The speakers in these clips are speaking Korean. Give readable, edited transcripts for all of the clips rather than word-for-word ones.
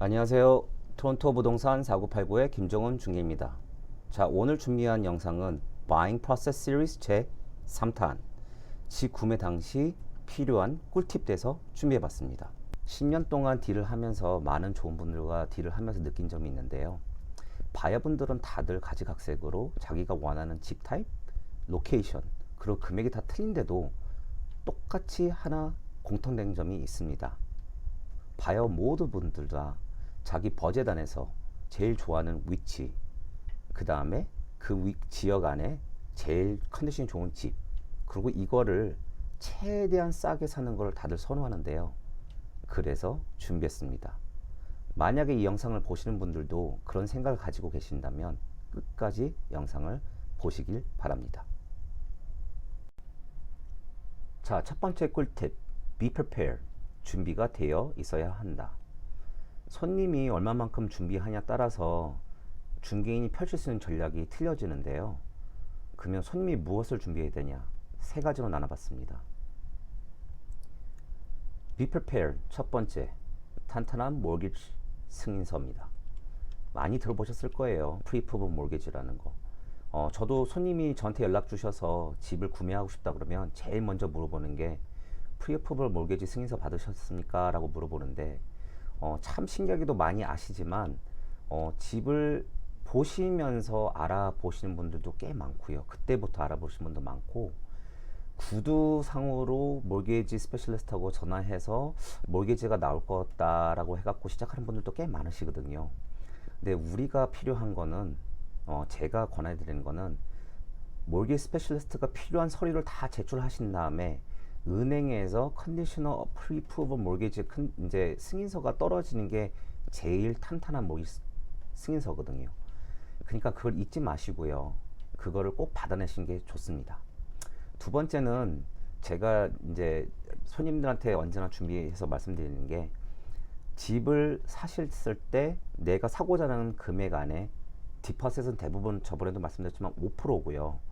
안녕하세요. 토론토 부동산 4989의 김정훈 중개입니다. 자, 오늘 준비한 영상은 Buying Process Series 제 3탄 구매 당시 필요한 꿀팁 돼서 준비해봤습니다. 10년 동안 딜을 하면서 많은 좋은 분들과 딜을 하면서 느낀 점이 있는데요. 바이어분들은 다들 가지각색으로 자기가 원하는 집 타입, 로케이션, 그리고 금액이 다 틀린데도 똑같이 하나 공통된 점이 있습니다. 바이어 모두 분들 다 자기 버젯 안에서 제일 좋아하는 위치, 그 다음에 그 지역 안에 제일 컨디션이 좋은 집, 그리고 이거를 최대한 싸게 사는 걸 다들 선호하는데요. 그래서 준비했습니다. 만약에 이 영상을 보시는 분들도 그런 생각을 가지고 계신다면 끝까지 영상을 보시길 바랍니다. 자, 첫 번째 꿀팁, be prepared. 준비가 되어 있어야 한다. 손님이 얼마만큼 준비하냐에 따라서 중개인이 펼칠 수 있는 전략이 틀려지는데요. 그러면 손님이 무엇을 준비해야 되냐? 세 가지로 나눠봤습니다. Be prepared. 첫 번째, 탄탄한 mortgage 승인서입니다. 많이 들어보셨을 거예요. Pre-approval mortgage라는 거. 저도 손님이 저한테 연락 주셔서 집을 구매하고 싶다 그러면 제일 먼저 물어보는 게 Pre-approval mortgage 승인서 받으셨습니까? 라고 물어보는데 참 신기하게도 많이 아시지만 집을 보시면서 알아보시는 분들도 꽤 많고요. 그때부터 알아보시는 분도 많고, 구두상으로 몰게지 스페셜리스트하고 전화해서 몰게지가 나올 것 같다라고 해갖고 시작하는 분들도 꽤 많으시거든요. 근데 우리가 필요한 거는 제가 권해드리는 거는 몰게지 스페셜리스트가 필요한 서류를 다 제출하신 다음에 은행에서 컨디셔널 프리프루벌 몰게지 이제 승인서가 떨어지는 게 제일 탄탄한 몰게지 승인서거든요. 그러니까 그걸 잊지 마시고요. 그거를 꼭 받아내시는 게 좋습니다. 두 번째는 제가 이제 손님들한테 언제나 준비해서 말씀드리는 게, 집을 사셨을 때 내가 사고자 하는 금액 안에 디퍼셋은 대부분 저번에도 말씀드렸지만 5%고요.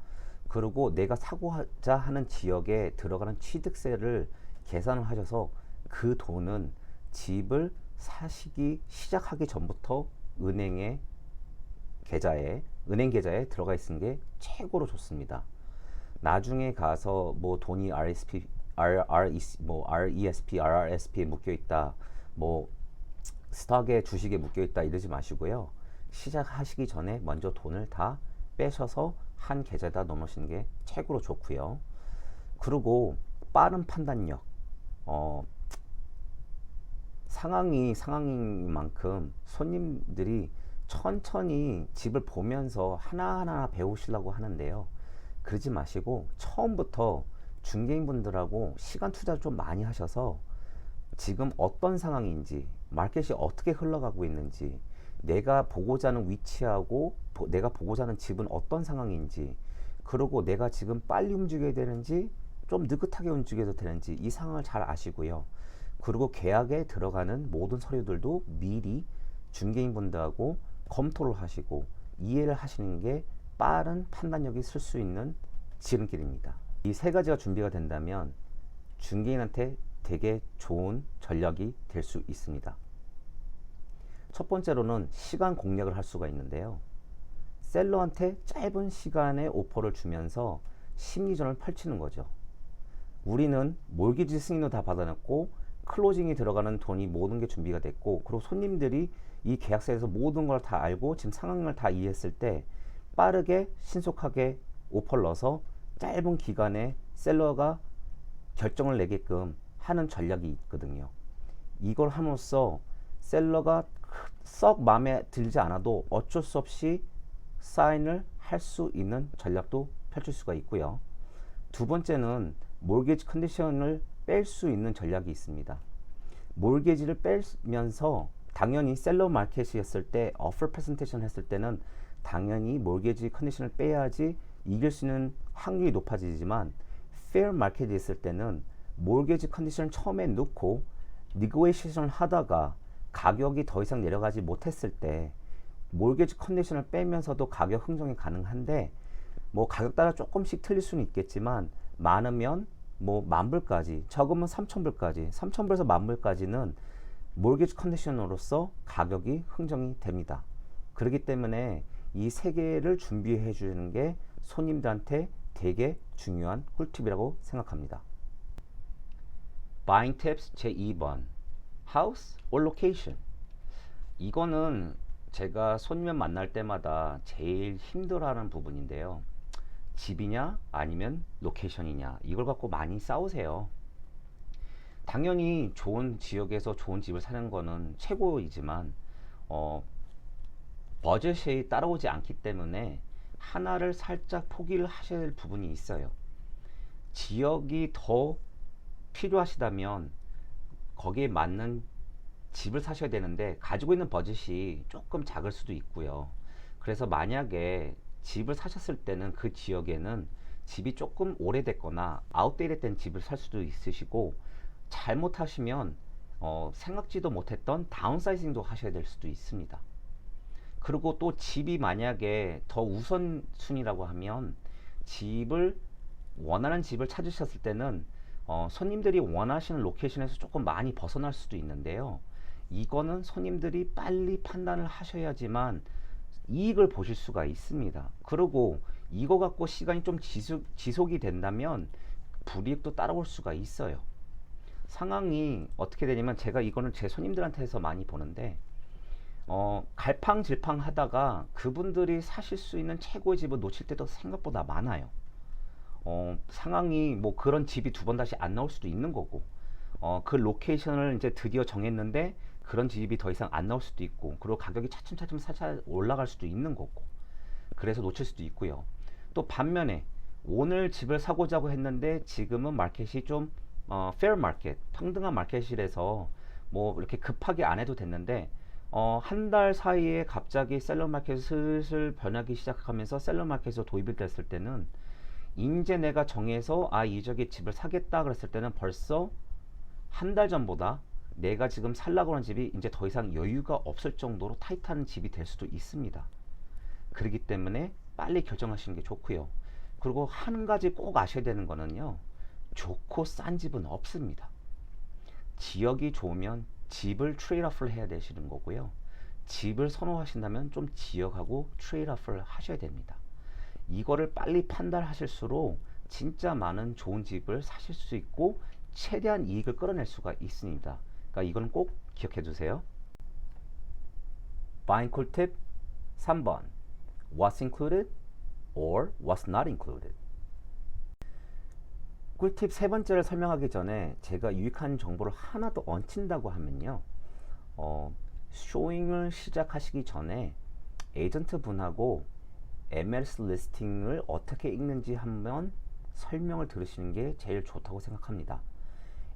그리고 내가 사고자 하는 지역에 들어가는 취득세를 계산을 하셔서 그 돈은 집을 사시기 시작하기 전부터 은행 계좌에 들어가 있는 게 최고로 좋습니다. 나중에 가서 뭐 돈이 RESP, RRSP에 묶여 있다, 뭐 스탁에 주식에 묶여 있다 이러지 마시고요. 시작하시기 전에 먼저 돈을 다 빼셔서 한 계좌에다 넣으시는 게 최고로 좋고요. 그리고 빠른 판단력, 상황인 만큼 손님들이 천천히 집을 보면서 하나하나 배우시려고 하는데요. 그러지 마시고 처음부터 중개인분들하고 시간 투자를 좀 많이 하셔서 지금 어떤 상황인지, 마켓이 어떻게 흘러가고 있는지, 내가 보고자 하는 위치하고 내가 보고자 하는 집은 어떤 상황인지, 그리고 내가 지금 빨리 움직여야 되는지 좀 느긋하게 움직여도 되는지 이 상황을 잘 아시고요. 그리고 계약에 들어가는 모든 서류들도 미리 중개인분들하고 검토를 하시고 이해를 하시는 게 빠른 판단력이 쓸 수 있는 지름길입니다. 이 세 가지가 준비가 된다면 중개인한테 되게 좋은 전략이 될 수 있습니다. 첫 번째로는 시간 공략을 할 수가 있는데요. 셀러한테 짧은 시간에 오퍼를 주면서 심리전을 펼치는 거죠. 우리는 몰기지 승인도 다 받아냈고 클로징이 들어가는 돈이 모든 게 준비가 됐고, 그리고 손님들이 이 계약서에서 모든 걸 다 알고 지금 상황을 다 이해했을 때 빠르게 신속하게 오퍼를 넣어서 짧은 기간에 셀러가 결정을 내게끔 하는 전략이 있거든요. 이걸 함으로써 셀러가 썩 마음에 들지 않아도 어쩔 수 없이 사인을 할 수 있는 전략도 펼칠 수가 있고요. 두 번째는 몰게지 컨디션을 뺄 수 있는 전략이 있습니다. 몰게지를 빼면서 당연히 셀러 마켓이었을 때 어퍼 프레젠테이션 했을 때는 당연히 몰게지 컨디션을 빼야지 이길 수 있는 확률이 높아지지만, 페어 마켓이 있을 때는 몰게지 컨디션을 처음에 넣고 니고에이션을 하다가 가격이 더 이상 내려가지 못했을 때 몰게지 컨디션을 빼면서도 가격 흥정이 가능한데, 뭐 가격 따라 조금씩 틀릴 수는 있겠지만 많으면 뭐 10,000불까지, 적으면 3,000불까지, 3,000불에서 10,000불까지는 모기지 컨디션으로서 가격이 흥정이 됩니다. 그렇기 때문에 이 세 개를 준비해 주는 게 손님들한테 되게 중요한 꿀팁이라고 생각합니다. Buying tips 제2번 House or Location. 이거는 제가 손님 만날 때마다 제일 힘들어하는 부분인데요. 집이냐 아니면 로케이션이냐 이걸 갖고 많이 싸우세요. 당연히 좋은 지역에서 좋은 집을 사는 거는 최고이지만 버젯이 따라오지 않기 때문에 하나를 살짝 포기를 하셔야 될 부분이 있어요. 지역이 더 필요하시다면 거기에 맞는 집을 사셔야 되는데 가지고 있는 버젯이 조금 작을 수도 있고요. 그래서 만약에 집을 사셨을 때는 그 지역에는 집이 조금 오래됐거나 아웃데이트된 집을 살 수도 있으시고, 잘못하시면 생각지도 못했던 다운사이징도 하셔야 될 수도 있습니다. 그리고 또 집이 만약에 더 우선순위라고 하면 집을 원하는 집을 찾으셨을 때는 손님들이 원하시는 로케이션에서 조금 많이 벗어날 수도 있는데요. 이거는 손님들이 빨리 판단을 하셔야지만 이익을 보실 수가 있습니다. 그리고 이거 갖고 시간이 좀 지속이 된다면 불이익도 따라올 수가 있어요. 상황이 어떻게 되냐면, 제가 이거는 제 손님들한테서 많이 보는데 갈팡질팡 하다가 그분들이 사실 수 있는 최고의 집을 놓칠 때도 생각보다 많아요. 상황이 뭐 그런 집이 두 번 다시 안 나올 수도 있는 거고, 그 로케이션을 이제 드디어 정했는데 그런 집이 더 이상 안 나올 수도 있고, 그리고 가격이 차츰차츰 살짝 올라갈 수도 있는 거고, 그래서 놓칠 수도 있고요. 또 반면에 오늘 집을 사고자고 했는데 지금은 마켓이 좀 fair 마켓, 평등한 마켓이라서 뭐 이렇게 급하게 안 해도 됐는데 한 달 사이에 갑자기 셀러 마켓이 슬슬 변하기 시작하면서 셀러 마켓에서 도입이 됐을 때는, 이제 내가 정해서 이 지역에 집을 사겠다 그랬을 때는 벌써 한 달 전보다 내가 지금 살라고 하는 집이 이제 더 이상 여유가 없을 정도로 타이트한 집이 될 수도 있습니다. 그렇기 때문에 빨리 결정하시는 게 좋고요. 그리고 한 가지 꼭 아셔야 되는 거는요, 좋고 싼 집은 없습니다. 지역이 좋으면 집을 트레이드오프를 해야 되시는 거고요. 집을 선호하신다면 좀 지역하고 트레이드오프를 하셔야 됩니다. 이거를 빨리 판단하실수록 진짜 많은 좋은 집을 사실 수 있고 최대한 이익을 끌어낼 수가 있습니다. 그러니까 이건 꼭 기억해 두세요. Buying cool tip 3번 What's included or what's not included. 꿀팁 세 번째를 설명하기 전에 제가 유익한 정보를 하나 더 얹힌다고 하면요, 쇼잉을 시작하시기 전에 에이전트 분하고 MLS 리스팅을 어떻게 읽는지 한번 설명을 들으시는 게 제일 좋다고 생각합니다.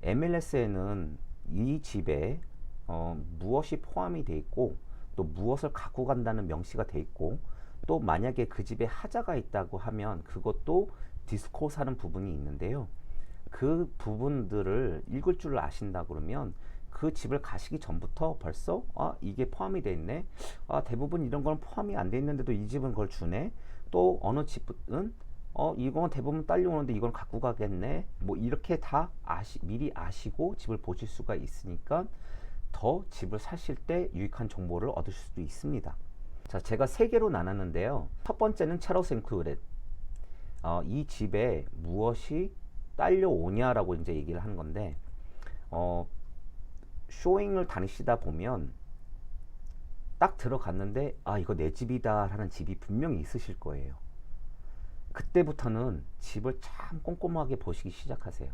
MLS에는 이 집에 무엇이 포함이 되어 있고, 또 무엇을 갖고 간다는 명시가 되어 있고, 또 만약에 그 집에 하자가 있다고 하면 그것도 디스코스하는 부분이 있는데요. 그 부분들을 읽을 줄 아신다 그러면 그 집을 가시기 전부터 벌써 이게 포함이 돼 있네, 대부분 이런 건 포함이 안 돼 있는데도 이 집은 그걸 주네, 또 어느 집은 이건 대부분 딸려오는데 이건 갖고 가겠네, 뭐 이렇게 다 미리 아시고 집을 보실 수가 있으니까 더 집을 사실 때 유익한 정보를 얻으실 수도 있습니다. 자, 제가 세 개로 나눴는데요. 첫 번째는 Chattels Included. 이 집에 무엇이 딸려오냐라고 이제 얘기를 하는 건데, 쇼잉을 다니시다 보면 딱 들어갔는데 이거 내 집이다 라는 집이 분명히 있으실 거예요. 그때부터는 집을 참 꼼꼼하게 보시기 시작하세요.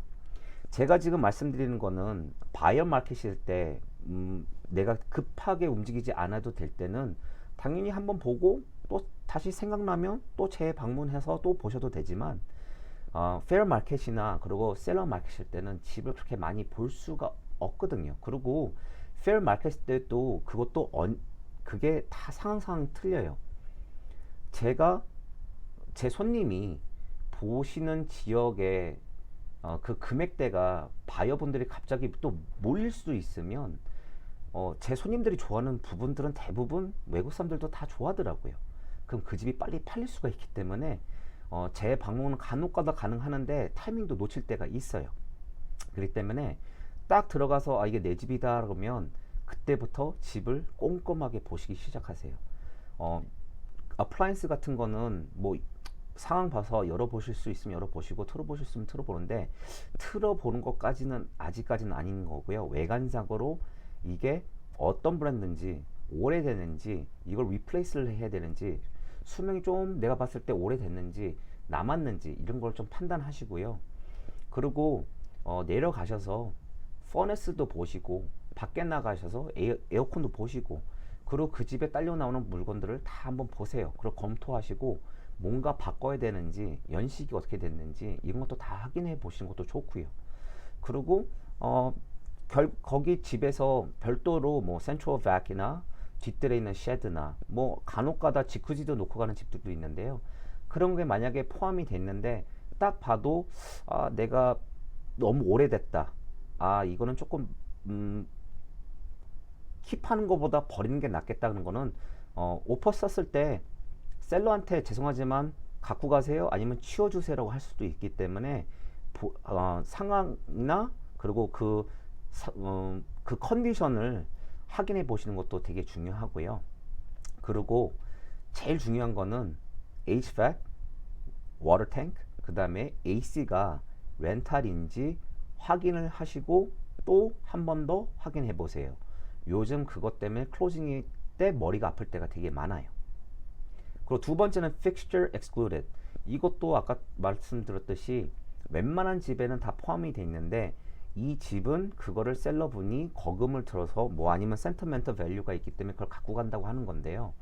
제가 지금 말씀드리는 거는 바이어 마켓일 때 내가 급하게 움직이지 않아도 될 때는 당연히 한번 보고 또 다시 생각나면 또 재방문해서 또 보셔도 되지만, 페어 마켓이나 그리고 셀러 마켓일 때는 집을 그렇게 많이 볼 수가 없거든요. 그리고 페어 마켓 때도 그것도 그게 다 상황 틀려요. 제가 제 손님이 보시는 지역에 그 금액대가 바이어분들이 갑자기 또 몰릴 수도 있으면 제 손님들이 좋아하는 부분들은 대부분 외국 사람들도 다 좋아하더라고요. 그럼 그 집이 빨리 팔릴 수가 있기 때문에 재방문은 간혹가다 가능하는데 타이밍도 놓칠 때가 있어요. 그렇기 때문에 딱 들어가서 이게 내 집이다 그러면 그때부터 집을 꼼꼼하게 보시기 시작하세요. 어, 어플라이언스 같은 거는 뭐 상황 봐서 열어보실 수 있으면 열어보시고 틀어보실 수 있으면 틀어보는데, 틀어보는 것까지는 아직까지는 아닌 거고요. 외관상으로 이게 어떤 브랜드인지, 오래됐는지, 이걸 리플레이스를 해야 되는지, 수명이 좀 내가 봤을 때 오래됐는지 남았는지 이런 걸 좀 판단하시고요. 그리고 내려가셔서 퍼네스도 보시고, 밖에 나가셔서 에어컨도 보시고, 그리고 그 집에 딸려 나오는 물건들을 다 한번 보세요. 그리고 검토하시고 뭔가 바꿔야 되는지, 연식이 어떻게 됐는지 이런 것도 다 확인해 보시는 것도 좋고요. 그리고 거기 집에서 별도로 뭐 센트럴 밴이나 뒷뜰에 있는 쉐드나 뭐 간혹가다 지크지도 놓고 가는 집들도 있는데요. 그런 게 만약에 포함이 됐는데 딱 봐도 내가 너무 오래됐다. 이거는 조금 킵하는 것보다 버리는 게 낫겠다는 거는, 오퍼 썼을 때 셀러한테 죄송하지만 갖고 가세요 아니면 치워주세요라고 할 수도 있기 때문에 상황이나 그리고 그 컨디션을 확인해 보시는 것도 되게 중요하고요. 그리고 제일 중요한 거는 HVAC, 워터 탱크, 그 다음에 AC가 렌탈인지 확인을 하시고 또 한 번 더 확인해 보세요. 요즘 그것 때문에 클로징 때 머리가 아플 때가 되게 많아요. 그리고 두 번째는 fixture excluded. 이것도 아까 말씀드렸듯이 웬만한 집에는 다 포함이 돼 있는데, 이 집은 그거를 셀러분이 거금을 들어서 뭐 아니면 센티멘털 밸류가 있기 때문에 그걸 갖고 간다고 하는 건데요.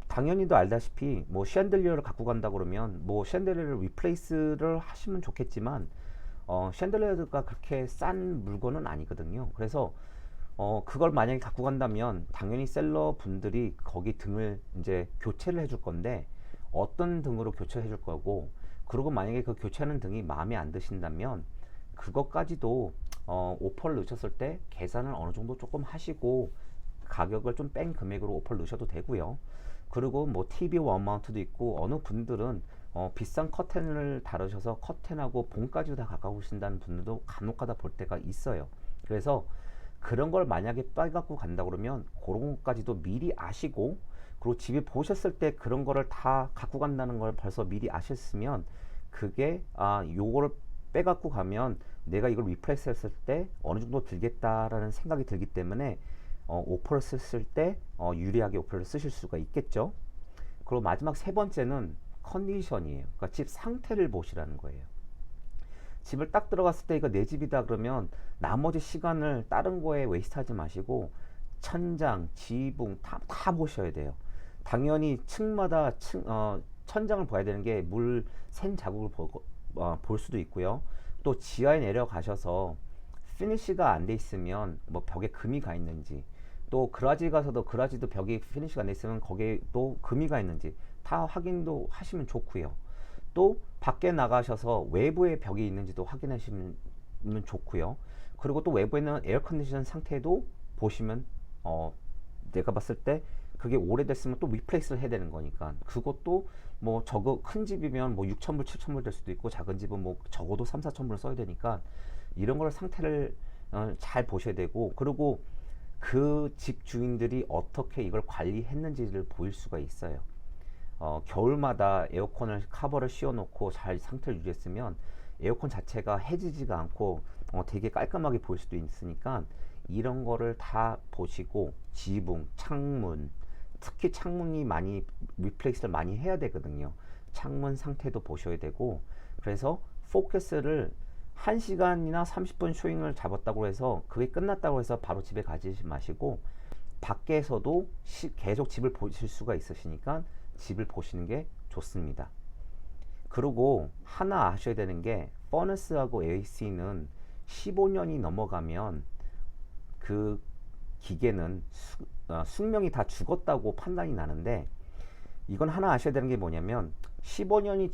당연히도 알다시피 뭐 쉔들리어를 갖고 간다 그러면 뭐 쉔들리어를 리플레이스를 하시면 좋겠지만, 쉔들리어가 그렇게 싼 물건은 아니거든요. 그래서 그걸 만약에 갖고 간다면 당연히 셀러 분들이 거기 등을 이제 교체를 해줄 건데, 어떤 등으로 교체해 줄 거고, 그리고 만약에 그 교체하는 등이 마음에 안 드신다면 그것까지도 오퍼를 넣으셨을 때 계산을 어느 정도 조금 하시고 가격을 좀 뺀 금액으로 오퍼를 넣으셔도 되고요. 그리고 뭐 TV 원마운트도 있고, 어느 분들은 비싼 커튼을 다루셔서 커튼하고 봉까지도 다 가까우신다는 분들도 간혹가다 볼 때가 있어요. 그래서 그런 걸 만약에 빼갖고 간다 그러면 그런 것까지도 미리 아시고, 그리고 집에 보셨을 때 그런 거를 다 갖고 간다는 걸 벌써 미리 아셨으면, 그게 요거를 빼갖고 가면 내가 이걸 리플레이스 했을 때 어느 정도 들겠다라는 생각이 들기 때문에 오퍼를 썼을 때 유리하게 오퍼를 쓰실 수가 있겠죠. 그리고 마지막 세 번째는 컨디션이에요. 그러니까 집 상태를 보시라는 거예요. 집을 딱 들어갔을 때 이거 내 집이다 그러면 나머지 시간을 다른 거에 웨이스트하지 마시고 천장, 지붕 다 보셔야 돼요. 당연히 층마다 천장을 봐야 되는 게 물 샌 자국을 볼 수도 있고요. 또 지하에 내려가셔서 피니시가 안 돼 있으면 뭐 벽에 금이 가 있는지, 또 그라지 가서도 그라지도 벽이 피니시가 안 돼 있으면 거기에 또 금이 가 있는지 다 확인도 하시면 좋고요. 또 밖에 나가셔서 외부에 벽이 있는지도 확인하시면 좋고요. 그리고 또 외부에는 에어컨디션 상태도 보시면 내가 봤을 때 그게 오래됐으면 또 리플레이스를 해야 되는 거니까, 그것도 뭐 큰 집이면 뭐 6,000불, 7,000불 될 수도 있고, 작은 집은 뭐 적어도 3, 4,000불 써야 되니까 이런 걸 상태를 잘 보셔야 되고, 그리고 그 집 주인들이 어떻게 이걸 관리했는지를 보일 수가 있어요. 겨울마다 에어컨을 커버를 씌워놓고 잘 상태를 유지했으면 에어컨 자체가 해지지가 않고 되게 깔끔하게 보일 수도 있으니까 이런 거를 다 보시고, 지붕, 창문, 특히 창문이 많이 리플레이스를 많이 해야 되거든요. 창문 상태도 보셔야 되고, 그래서 포커스를 1시간이나 30분 쇼잉을 잡았다고 해서 그게 끝났다고 해서 바로 집에 가지 마시고, 밖에서도 계속 집을 보실 수가 있으시니까 집을 보시는 게 좋습니다. 그리고 하나 아셔야 되는 게, 퍼너스하고 AC는 15년이 넘어가면 그 기계는 숙명이 다 죽었다고 판단이 나는데, 이건 하나 아셔야 되는 게 뭐냐면 15년이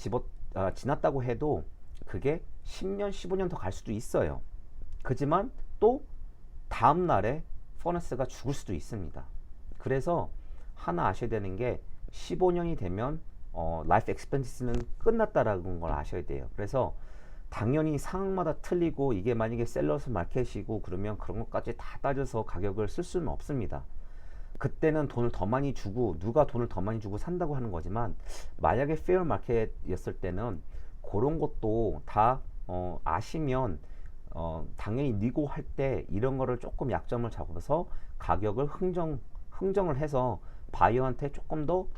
지났다고 해도 그게 10년, 15년 더 갈 수도 있어요. 그지만 또 다음 날에 퍼너스가 죽을 수도 있습니다. 그래서 하나 아셔야 되는 게, 15년이 되면 라이프 익스펜디스는 끝났다라는 걸 아셔야 돼요. 그래서 당연히 상황마다 틀리고 이게 만약에 셀러스 마켓이고 그러면 그런 것까지 다 따져서 가격을 쓸 수는 없습니다. 그때는 돈을 더 많이 주고 누가 돈을 더 많이 주고 산다고 하는 거지만 만약에 페어 마켓이었을 때는 그런 것도 다 아시면 당연히 니고 할 때 이런 거를 조금 약점을 잡아서 가격을 흥정을 해서 바이어한테 조금 더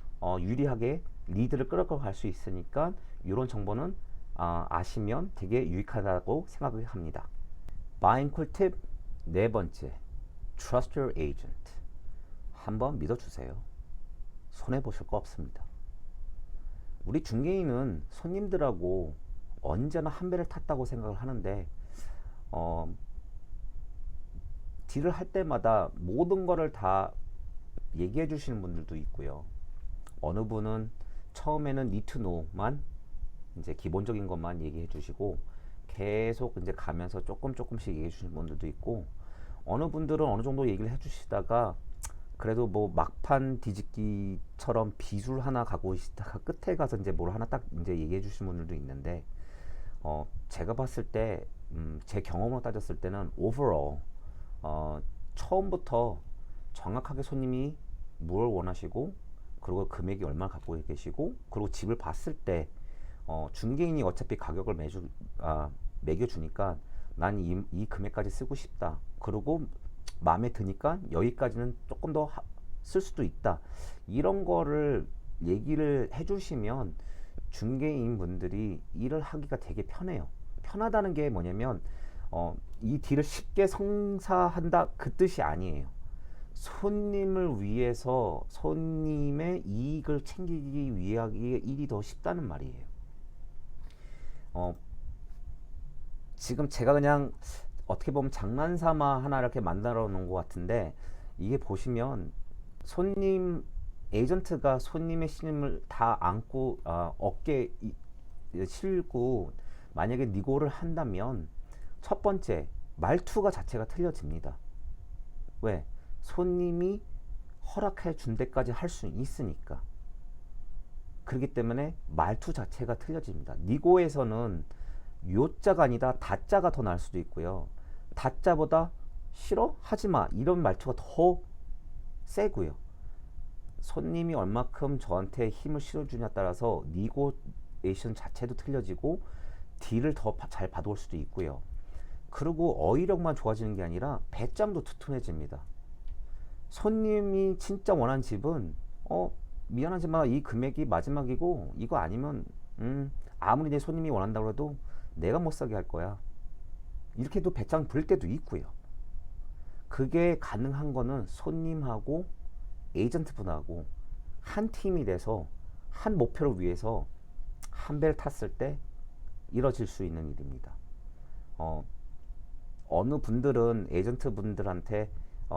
유리하게 리드를 끌어갈 수 있으니까 이런 정보는 아시면 되게 유익하다고 생각을 합니다. 바잉 꿀팁 네 번째, Trust your agent. 한번 믿어주세요. 손해보실 거 없습니다. 우리 중개인은 손님들하고 언제나 한 배를 탔다고 생각을 하는데 딜을 할 때마다 모든 거를 다 얘기해 주시는 분들도 있고요. 어느 분은 처음에는 need to know만 이제 기본적인 것만 얘기해 주시고 계속 이제 가면서 조금씩 얘기해 주시는 분들도 있고, 어느 분들은 어느 정도 얘기를 해 주시다가 그래도 뭐 막판 뒤집기처럼 비술 하나 가고 있다가 끝에 가서 이제 뭘 하나 딱 이제 얘기해 주시는 분들도 있는데, 제가 봤을 때 제 경험으로 따졌을 때는 overall 처음부터 정확하게 손님이 뭘 원하시고 그리고 금액이 얼마 갖고 계시고 그리고 집을 봤을 때 중개인이 어차피 가격을 매겨주니까 난 이 금액까지 쓰고 싶다, 그리고 마음에 드니까 여기까지는 조금 더 쓸 수도 있다, 이런 거를 얘기를 해주시면 중개인 분들이 일을 하기가 되게 편해요. 편하다는 게 뭐냐면 이 딜을 쉽게 성사한다 그 뜻이 아니에요. 손님을 위해서 손님의 이익을 챙기기 위하기에 일이 더 쉽다는 말이에요. 지금 제가 그냥 어떻게 보면 장난삼아 하나 이렇게 만들어 놓은 것 같은데, 이게 보시면 손님 에이전트가 손님의 신임을 다 안고 어깨에 실고 만약에 니고를 한다면 첫 번째 말투가 자체가 틀려집니다. 왜? 손님이 허락해 준 데까지 할 수 있으니까. 그렇기 때문에 말투 자체가 틀려집니다. 니고에서는 요자가 아니다 다자가 더 나을 수도 있고요. 다자보다 싫어? 하지마 이런 말투가 더 세고요. 손님이 얼마큼 저한테 힘을 실어주냐에 따라서 니고에이션 자체도 틀려지고 딜을 더 잘 받아올 수도 있고요. 그리고 어휘력만 좋아지는 게 아니라 배짱도 두툼해집니다. 손님이 진짜 원하는 집은 미안하지만 이 금액이 마지막이고 이거 아니면 아무리 내 손님이 원한다고 해도 내가 못 사게 할 거야, 이렇게도 배짱 부릴 때도 있고요. 그게 가능한 거는 손님하고 에이전트 분하고 한 팀이 돼서 한 목표를 위해서 한 배를 탔을 때 이뤄질 수 있는 일입니다. 어느 분들은 에이전트 분들한테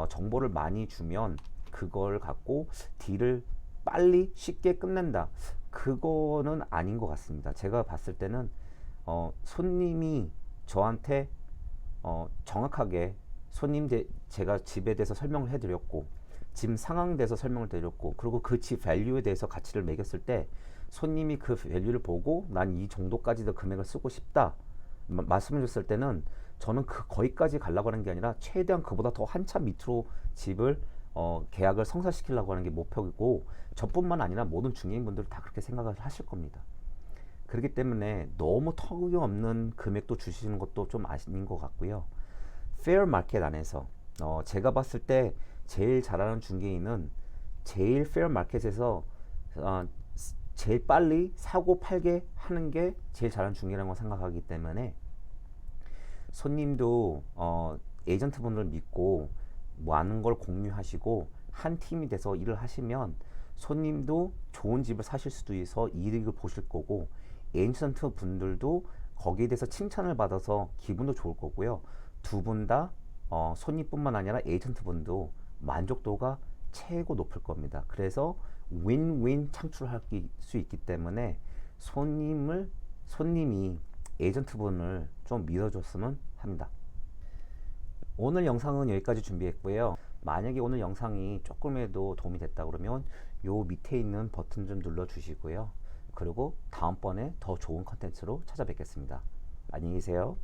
정보를 많이 주면 그걸 갖고 딜을 빨리 쉽게 끝낸다, 그거는 아닌 것 같습니다. 제가 봤을 때는 손님이 저한테 정확하게 제가 집에 대해서 설명을 해드렸고 집 상황에 대해서 설명을 드렸고 그리고 그 집 밸류에 대해서 가치를 매겼을 때 손님이 그 밸류를 보고 난 이 정도까지도 금액을 쓰고 싶다 말씀해 줬을 때는 저는 거기까지 가려고 하는 게 아니라 최대한 그보다 더 한참 밑으로 집을 계약을 성사시키려고 하는 게 목표이고, 저뿐만 아니라 모든 중개인분들도 다 그렇게 생각을 하실 겁니다. 그렇기 때문에 너무 턱없는 금액도 주시는 것도 좀 아닌 것 같고요. 페어 마켓 안에서 제가 봤을 때 제일 잘하는 중개인은 제일 페어 마켓에서 제일 빨리 사고 팔게 하는 게 제일 잘하는 중개라고 생각하기 때문에 손님도 에이전트 분들 믿고 뭐 아는 걸 공유하시고 한 팀이 돼서 일을 하시면 손님도 좋은 집을 사실 수도 있어 이익을 보실 거고, 에이전트 분들도 거기에 대해서 칭찬을 받아서 기분도 좋을 거고요. 두 분 다 손님뿐만 아니라 에이전트 분도 만족도가 최고 높을 겁니다. 그래서 윈윈 창출할 수 있기 때문에 손님이 에이전트 분을 좀 믿어줬으면 합니다. 오늘 영상은 여기까지 준비했고요. 만약에 오늘 영상이 조금이라도 도움이 됐다 그러면 요 밑에 있는 버튼 좀 눌러 주시고요. 그리고 다음번에 더 좋은 컨텐츠로 찾아뵙겠습니다. 안녕히 계세요.